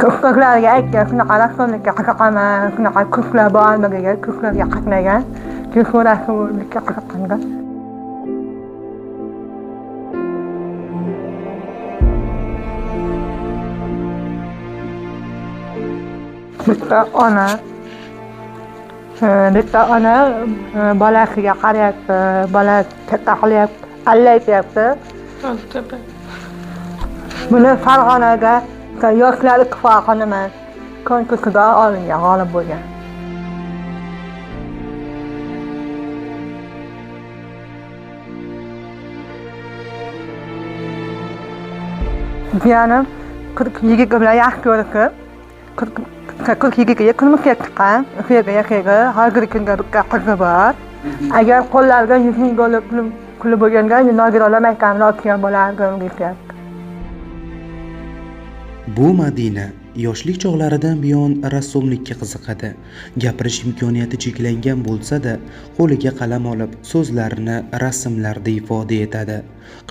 Ko'klarga aytgan shunaqa rassomlikka qiziqaman, shunaqa kurslar bor nimaga kurslarga qatnagan, keyin rassomlikka qiziqqanman. Bitta ona bolasiga qarayapti, bola katta qilyapti, allaytyapti. Buni Farg'onaga yoshlar ittifoqi nima konkursida olingan, g'olib bo'lgan. Jiyanim 40 bilan yaxshi ko'rishib, 40 kunimga chiqqan, o'shaga hozirgi kunda bitta qizi bor. Agar qo'llarga 100 ming dollar puli bo'lganda, inogiralar maktabini ochgan bo'lardim deyapti. Bu Madina yoshlik chog'laridan buyon rassomlikka qiziqadi. Gapirish imkoniyati cheklangan bo'lsa-da, qo'liga qalam olib, so'zlarini rasmlarda ifoda etadi.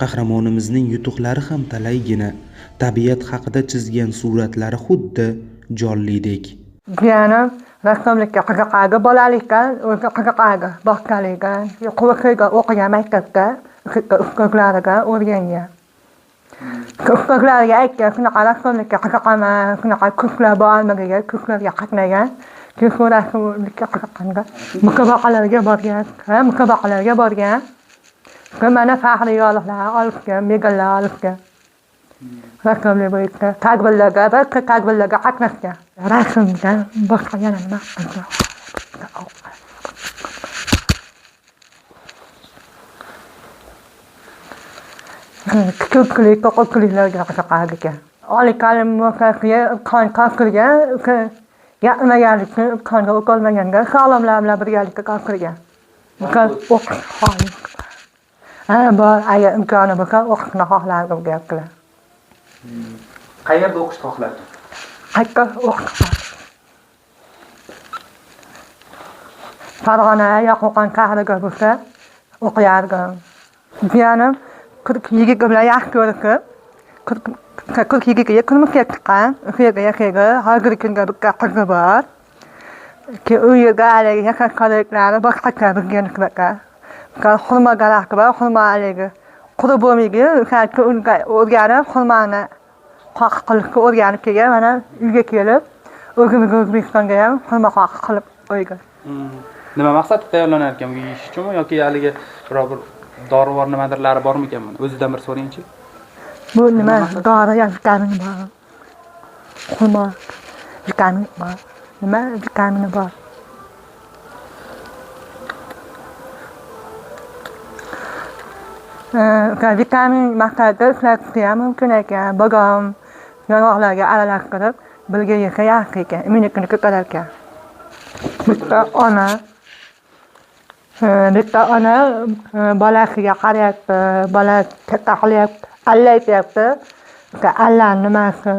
Qahramonimizning yutuqlari ham talaygina. Tabiat haqida chizgan suratlari xuddi jonlidek. Jiyanim rassomlikka qiziqadi, bolalikdan o'zi qiziqadi, boshqalarga, qo'rqiyga o'qigan maktabda, ustozlariga o'rgangan. Ustozlariga aytgan shunaqa rassomlikka qiziqaman, shunaqa kurslar bor nimaga kurslarga qatnagan, keyin rassomlikka qiziqqanman. Musobaqalarga borgan. Mana faxriy yorliqlar olishgan, medallar olishgan. Rassomlik bo'yicha tadbirlarga qatnashgan. Rasmdan boshqa yana nima qilgan? Ko'pchiliklarga qiziqar ekan. Oliy ta'lim muassasasiga qoldirgan, yaqinlaganlikni imkonga o'tolmaganga sog'lomlar bilan birgalikda qoldirgan. Bor, agar imkoni bo'lsa o'qishni xohlardim deyaptilar. Qayerda o'qishni xohlarding? Qayerda o'qishni? Farg'ona Yoqubxon shahriga bo'lsa o'qiyardim. Jiyanim 40 bilan yaxshi ko'rishib, 40 kunimga chiqqan, o'shaga hozirgi kunda bitta qizi bor. U yerga haligi yashash sharoitlari boshqacha bizga nisbatan. Xurmo daraxti bor, xurmo haligi qurib bo'lmaydi, unga o'rganib, xurmoni qoqib qilishga o'rganib kelgan, mana uyga kelib, o'zimiz O'zbekistonga ham xurmo qoqib qilib qo'ygan. Nima maqsadda tayyorlanar ekan bu ish uchunmi yoki haligi biror bir dorivor nimadirlari bormikan buni? O'zidan bir so'raychi. Bu nima? Dori vitamin bor. Xurmo vitamin bor. Nima vitamini bor? Vitamin maqsadida ishlatish ham mumkin ekan. Bodom yong'oqlarga aralashtirib, birga yesa yaxshi ekan. Immunitetni ko'tarar ekan. Bitta ona bolasiga qarayapti, bola katta qilyapti, allaytyapti. Allan nimasi?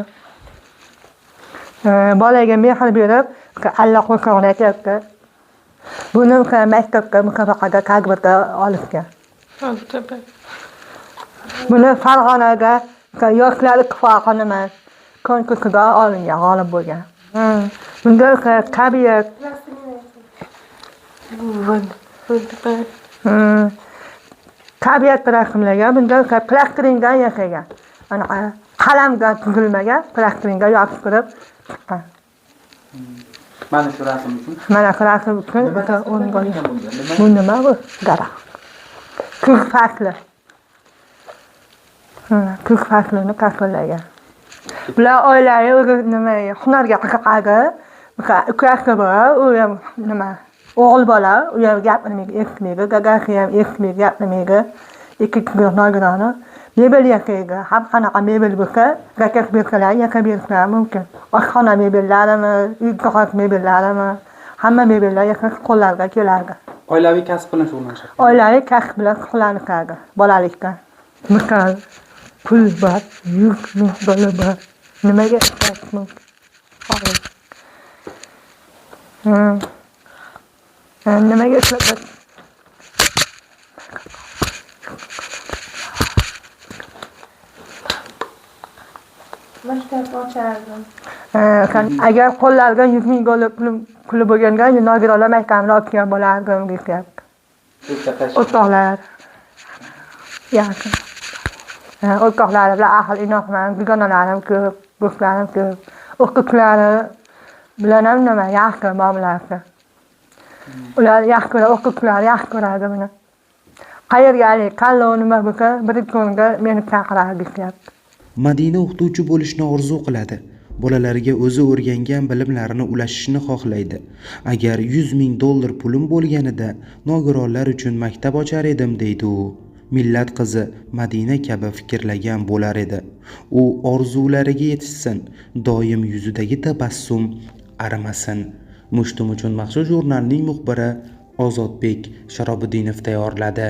Bolaga mehr berib, alla qo'shig'ini aytyapti. Buni maktabda musobaqada tadbirda olishgan. Buni Farg'onaga yoshlar ittifoqi nima konkursida olingan, g'olib bo'lgan. Bunda tabiat tabiatni rasmlagan, bunda plastrindan yasagan. Anaqa qalamdan tuzilmagan, plastrindan yozib turib chiqqan. Mana shu rasm uchun. Mana shu rasm uchun o'rgangan. Bu nima bu? Daraxt. Kuz fasli. Kuz faslini tasvirlagan. Bular oilaviy o'zi nima, hunarga qiziqadi. Ukasi bor, u ham nima, o'g'il bola, u ham gapirmaydi, eshitmaydi, dadasi ham eshitmaydi, gapirmaydi. Ikki nogironi mebel yasaydi. Har qanaqa mebel bo'lsa, zakaz bersalar, yasab berishlar mumkin. Oshxona mebellarimi, uy qog'oz mebellarimi, hamma mebellar yasash qo'llarga keladi. Oilaviy kasb bilan shug'ullanishadi. Oilaviy kasb bilan shug'ullanishadi bolalikdan. Misol pul bor, 100 ming dollar bor. Nimaga ishlash mumkin? Nimaga ishlash? maktab ochardim. Agar qo'llariga 100 ming dollar puli bo'lganda nogironlar maktabini ochgan bo'lardim deyapti. O'rtoqlar. Yaxshi. O'rtoqlari bilan ahil inoqman, dugonalarim ko'p, do'stlarim ko'p. O'qituvchilari bilan ham nima yaxshi muomalasi. Ular yaxshi ko'radi, o'qituvchilar yaxshi ko'radi buni. Qayerga tanlov nima bo'lsa, birinchi o'ringa meni chaqiradi deyapti. Madina o'qituvchi bo'lishni orzu qiladi. Bolalariga o'zi o'rgangan bilimlarini ulashishni xohlaydi. Agar 100 ming dollar pulim bo'lganida nogironlar uchun maktab ochar edim deydi u. Millat qizi Madina kabi fikrlagan bo'lar edi. U orzulariga yetishsin, doim yuzidagi tabassum arimasin. Mushtum uchun maxsus jurnalning muxbiri Ozodbek Sharobiddinov tayyorladi.